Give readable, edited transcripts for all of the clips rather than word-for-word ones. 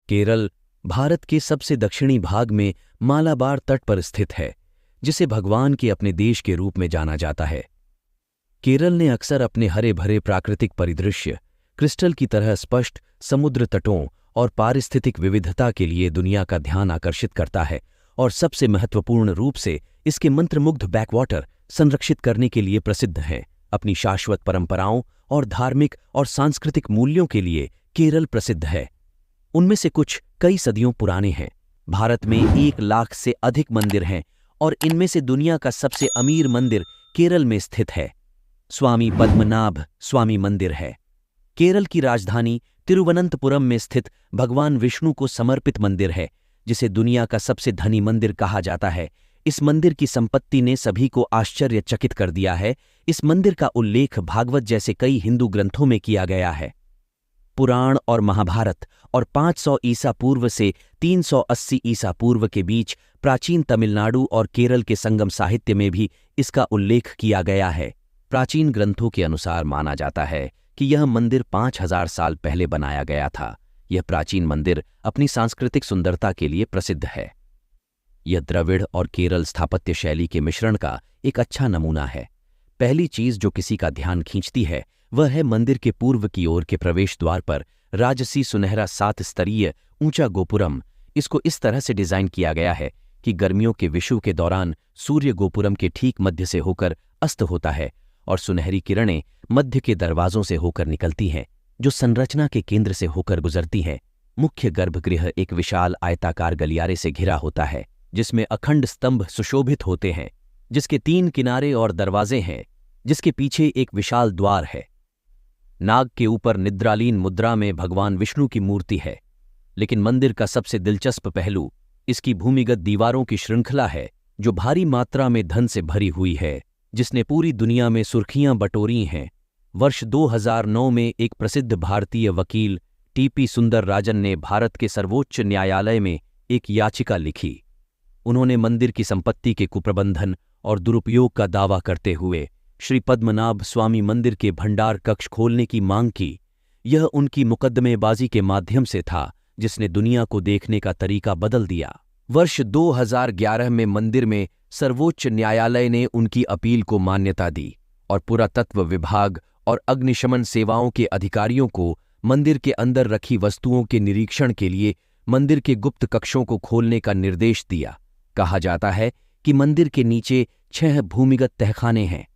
केरल भारत के सबसे दक्षिणी भाग में मालाबार तट पर स्थित है, जिसे भगवान के अपने देश के रूप में जाना जाता है। केरल ने अक्सर अपने हरे भरे प्राकृतिक परिदृश्य, क्रिस्टल की तरह स्पष्ट समुद्र तटों और पारिस्थितिक विविधता के लिए दुनिया का ध्यान आकर्षित करता है, और सबसे महत्वपूर्ण रूप से इसके मंत्रमुग्ध बैकवाटर संरक्षित करने के लिए प्रसिद्ध हैं। अपनी शाश्वत परंपराओं और धार्मिक और सांस्कृतिक मूल्यों के लिए केरल प्रसिद्ध है। उनमें से कुछ कई सदियों पुराने हैं। भारत में 1 लाख से अधिक मंदिर हैं और इनमें से दुनिया का सबसे अमीर मंदिर केरल में स्थित है। स्वामी पद्मनाभ स्वामी मंदिर है। केरल की राजधानी तिरुवनंतपुरम में स्थित भगवान विष्णु को समर्पित मंदिर है, जिसे दुनिया का सबसे धनी मंदिर कहा जाता है। इस मंदिर की संपत्ति ने सभी को आश्चर्यचकित कर दिया है। इस मंदिर का उल्लेख भागवत जैसे कई हिंदू ग्रंथों में किया गया है। पुराण और महाभारत और 500 ईसा पूर्व से 380 ईसा पूर्व के बीच प्राचीन तमिलनाडु और केरल के संगम साहित्य में भी इसका उल्लेख किया गया है। प्राचीन ग्रंथों के अनुसार माना जाता है कि यह मंदिर 5000 साल पहले बनाया गया था। यह प्राचीन मंदिर अपनी सांस्कृतिक सुंदरता के लिए प्रसिद्ध है। यह द्रविड़ और केरल स्थापत्य शैली के मिश्रण का एक अच्छा नमूना है। पहली चीज जो किसी का ध्यान खींचती है वह है मंदिर के पूर्व की ओर के प्रवेश द्वार पर राजसी सुनहरा 7 स्तरीय ऊंचा गोपुरम। इसको इस तरह से डिजाइन किया गया है कि गर्मियों के विषुव के दौरान सूर्य गोपुरम के ठीक मध्य से होकर अस्त होता है और सुनहरी किरणें मध्य के दरवाजों से होकर निकलती हैं, जो संरचना के केंद्र से होकर गुजरती हैं। मुख्य गर्भगृह एक विशाल आयताकार गलियारे से घिरा होता है, जिसमें अखंड स्तंभ सुशोभित होते हैं, जिसके 3 किनारे और दरवाजे हैं, जिसके पीछे एक विशाल द्वार है। नाग के ऊपर निद्रालीन मुद्रा में भगवान विष्णु की मूर्ति है। लेकिन मंदिर का सबसे दिलचस्प पहलू इसकी भूमिगत दीवारों की श्रृंखला है, जो भारी मात्रा में धन से भरी हुई है, जिसने पूरी दुनिया में सुर्खियां बटोरी हैं। वर्ष 2009 में एक प्रसिद्ध भारतीय वकील टीपी सुंदरराजन ने भारत के सर्वोच्च न्यायालय में एक याचिका लिखी। उन्होंने मंदिर की संपत्ति के कुप्रबंधन और दुरुपयोग का दावा करते हुए श्री पद्मनाभ स्वामी मंदिर के भंडार कक्ष खोलने की मांग की। यह उनकी मुकदमेबाजी के माध्यम से था, जिसने दुनिया को देखने का तरीका बदल दिया। वर्ष 2011 में मंदिर में सर्वोच्च न्यायालय ने उनकी अपील को मान्यता दी और पुरातत्व विभाग और अग्निशमन सेवाओं के अधिकारियों को मंदिर के अंदर रखी वस्तुओं के निरीक्षण के लिए मंदिर के गुप्त कक्षों को खोलने का निर्देश दिया। कहा जाता है कि मंदिर के नीचे 6 भूमिगत तहखाने हैं।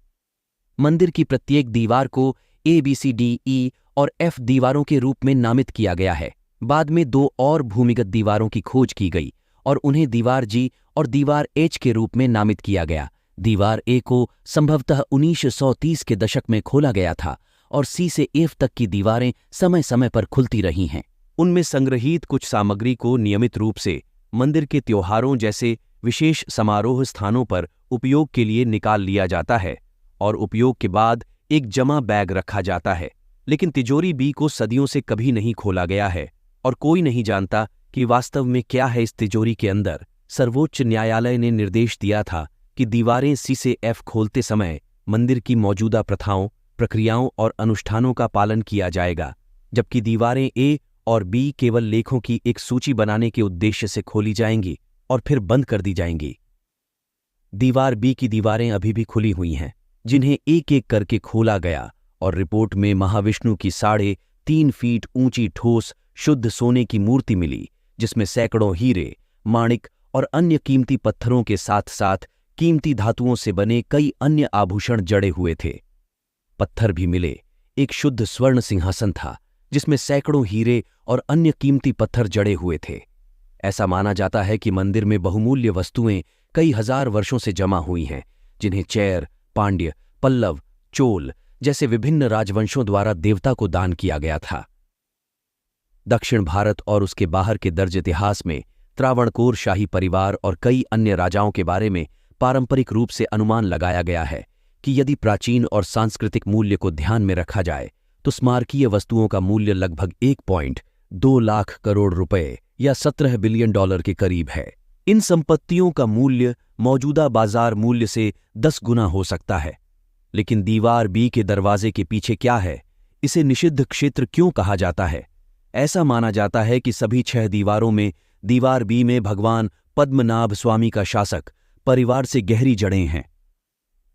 मंदिर की प्रत्येक दीवार को ABCDE और F दीवारों के रूप में नामित किया गया है। बाद में 2 और भूमिगत दीवारों की खोज की गई और उन्हें दीवार G और दीवार H के रूप में नामित किया गया। दीवार A को संभवतः 1930 के दशक में खोला गया था और C से F तक की दीवारें समय समय पर खुलती रही हैं। उनमें संग्रहीत कुछ सामग्री को नियमित रूप से मंदिर के त्योहारों जैसे विशेष समारोह स्थानों पर उपयोग के लिए निकाल लिया जाता है और उपयोग के बाद एक जमा बैग रखा जाता है। लेकिन तिजोरी B को सदियों से कभी नहीं खोला गया है और कोई नहीं जानता कि वास्तव में क्या है इस तिजोरी के अंदर। सर्वोच्च न्यायालय ने निर्देश दिया था कि दीवारें C से F खोलते समय मंदिर की मौजूदा प्रथाओं, प्रक्रियाओं और अनुष्ठानों का पालन किया जाएगा, जबकि दीवारें A और B केवल लेखों की एक सूची बनाने के उद्देश्य से खोली जाएंगी और फिर बंद कर दी जाएंगी। दीवार B की दीवारें अभी भी खुली हुई हैं, जिन्हें एक एक करके खोला गया और रिपोर्ट में महाविष्णु की 3.5 फीट ऊंची ठोस शुद्ध सोने की मूर्ति मिली, जिसमें सैकड़ों हीरे, माणिक और अन्य कीमती पत्थरों के साथ साथ कीमती धातुओं से बने कई अन्य आभूषण जड़े हुए थे। पत्थर भी मिले। एक शुद्ध स्वर्ण सिंहासन था, जिसमें सैकड़ों हीरे और अन्य कीमती पत्थर जड़े हुए थे। ऐसा माना जाता है कि मंदिर में बहुमूल्य वस्तुएं कई हजार वर्षों से जमा हुई हैं, जिन्हें चैर, पांड्य, पल्लव, चोल जैसे विभिन्न राजवंशों द्वारा देवता को दान किया गया था। दक्षिण भारत और उसके बाहर के दर्ज इतिहास में त्रावणकोर शाही परिवार और कई अन्य राजाओं के बारे में पारंपरिक रूप से अनुमान लगाया गया है कि यदि प्राचीन और सांस्कृतिक मूल्य को ध्यान में रखा जाए तो स्मारकीय वस्तुओं का मूल्य लगभग 1.2 लाख करोड़ रुपए या $17 बिलियन के करीब है। इन संपत्तियों का मूल्य मौजूदा बाजार मूल्य से 10 गुना हो सकता है। लेकिन दीवार B के दरवाजे के पीछे क्या है? इसे निषिद्ध क्षेत्र क्यों कहा जाता है? ऐसा माना जाता है कि सभी 6 दीवारों में दीवार बी में भगवान पद्मनाभ स्वामी का शासक परिवार से गहरी जड़ें हैं।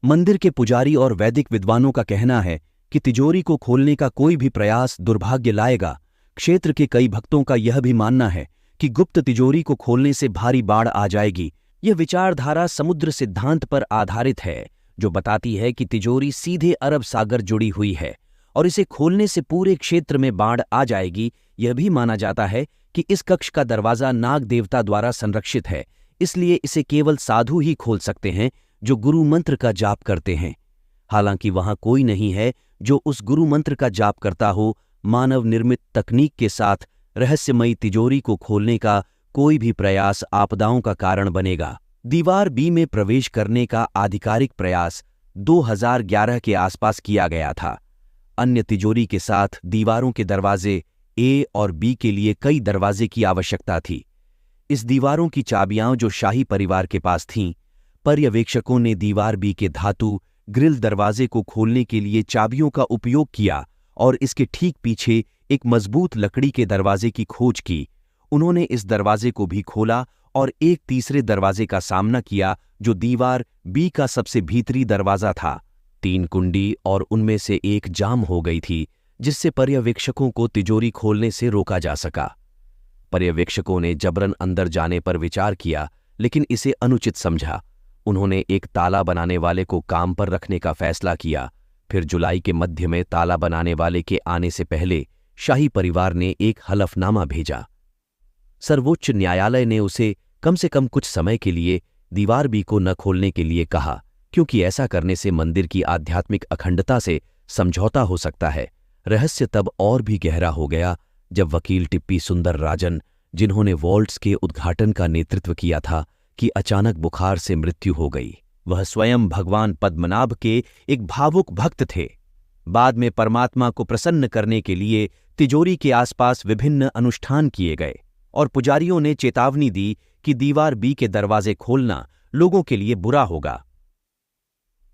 मंदिर के पुजारी और वैदिक विद्वानों का कहना है कि तिजोरी को खोलने का कोई भी प्रयास दुर्भाग्य लाएगा। क्षेत्र के कई भक्तों का यह भी मानना है कि गुप्त तिजोरी को खोलने से भारी बाढ़ आ जाएगी। यह विचारधारा समुद्र सिद्धांत पर आधारित है, जो बताती है कि तिजोरी सीधे अरब सागर जुड़ी हुई है और इसे खोलने से पूरे क्षेत्र में बाढ़ आ जाएगी। यह भी माना जाता है कि इस कक्ष का दरवाजा नाग देवता द्वारा संरक्षित है, इसलिए इसे केवल साधु ही खोल सकते हैं जो गुरु मंत्र का जाप करते हैं। हालांकि वहां कोई नहीं है जो उस गुरु मंत्र का जाप करता हो। मानव निर्मित तकनीक के साथ रहस्यमयी तिजोरी को खोलने का कोई भी प्रयास आपदाओं का कारण बनेगा। दीवार बी में प्रवेश करने का आधिकारिक प्रयास 2011 के आसपास किया गया था। अन्य तिजोरी के साथ दीवारों के दरवाजे ए और बी के लिए कई दरवाजे की आवश्यकता थी। इस दीवारों की चाबियां जो शाही परिवार के पास थीं, पर्यवेक्षकों ने दीवार बी के धातु ग्रिल दरवाजे को खोलने के लिए चाबियों का उपयोग किया और इसके ठीक पीछे एक मजबूत लकड़ी के दरवाजे की खोज की। उन्होंने इस दरवाजे को भी खोला और एक तीसरे दरवाजे का सामना किया जो दीवार बी का सबसे भीतरी दरवाजा था। 3 कुंडी और उनमें से एक जाम हो गई थी, जिससे पर्यवेक्षकों को तिजोरी खोलने से रोका जा सका। पर्यवेक्षकों ने जबरन अंदर जाने पर विचार किया, लेकिन इसे अनुचित समझा। उन्होंने एक ताला बनाने वाले को काम पर रखने का फैसला किया। फिर जुलाई के मध्य में ताला बनाने वाले के आने से पहले शाही परिवार ने एक हलफनामा भेजा। सर्वोच्च न्यायालय ने उसे कम से कम कुछ समय के लिए दीवार बी को न खोलने के लिए कहा, क्योंकि ऐसा करने से मंदिर की आध्यात्मिक अखंडता से समझौता हो सकता है। रहस्य तब और भी गहरा हो गया जब वकील टिप्पी सुंदर राजन, जिन्होंने वॉल्ट्स के उद्घाटन का नेतृत्व किया था, कि अचानक बुखार से मृत्यु हो गई। वह स्वयं भगवान पद्मनाभ के एक भावुक भक्त थे। बाद में परमात्मा को प्रसन्न करने के लिए तिजोरी के आसपास विभिन्न अनुष्ठान किए गए और पुजारियों ने चेतावनी दी कि दीवार बी के दरवाजे खोलना लोगों के लिए बुरा होगा।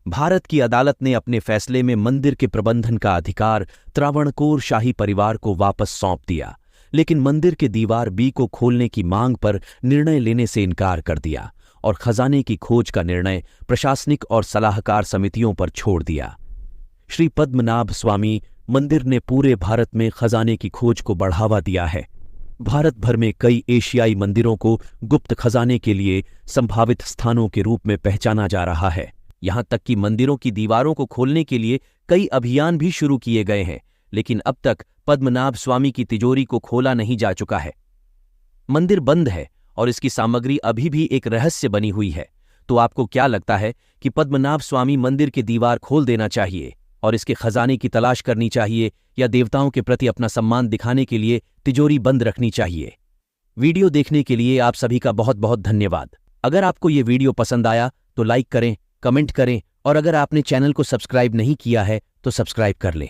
भारत की अदालत ने अपने फैसले में मंदिर के प्रबंधन का अधिकार त्रावणकोर शाही परिवार को वापस सौंप दिया, लेकिन मंदिर के दीवार बी को खोलने की मांग पर निर्णय लेने से इनकार कर दिया और खजाने की खोज का निर्णय प्रशासनिक और सलाहकार समितियों पर छोड़ दिया। श्री पद्मनाभ स्वामी मंदिर ने पूरे भारत में खजाने की खोज को बढ़ावा दिया है। भारत भर में कई एशियाई मंदिरों को गुप्त खजाने के लिए संभावित स्थानों के रूप में पहचाना जा रहा है। यहां तक कि मंदिरों की दीवारों को खोलने के लिए कई अभियान भी शुरू किए गए हैं, लेकिन अब तक पद्मनाभ स्वामी की तिजोरी को खोला नहीं जा चुका है। मंदिर बंद है और इसकी सामग्री अभी भी एक रहस्य बनी हुई है। तो आपको क्या लगता है कि पद्मनाभ स्वामी मंदिर की दीवार खोल देना चाहिए और इसके खजाने की तलाश करनी चाहिए, या देवताओं के प्रति अपना सम्मान दिखाने के लिए तिजोरी बंद रखनी चाहिए? वीडियो देखने के लिए आप सभी का बहुत बहुत धन्यवाद। अगर आपको ये वीडियो पसंद आया तो लाइक करें, कमेंट करें और अगर आपने चैनल को सब्सक्राइब नहीं किया है तो सब्सक्राइब कर लें।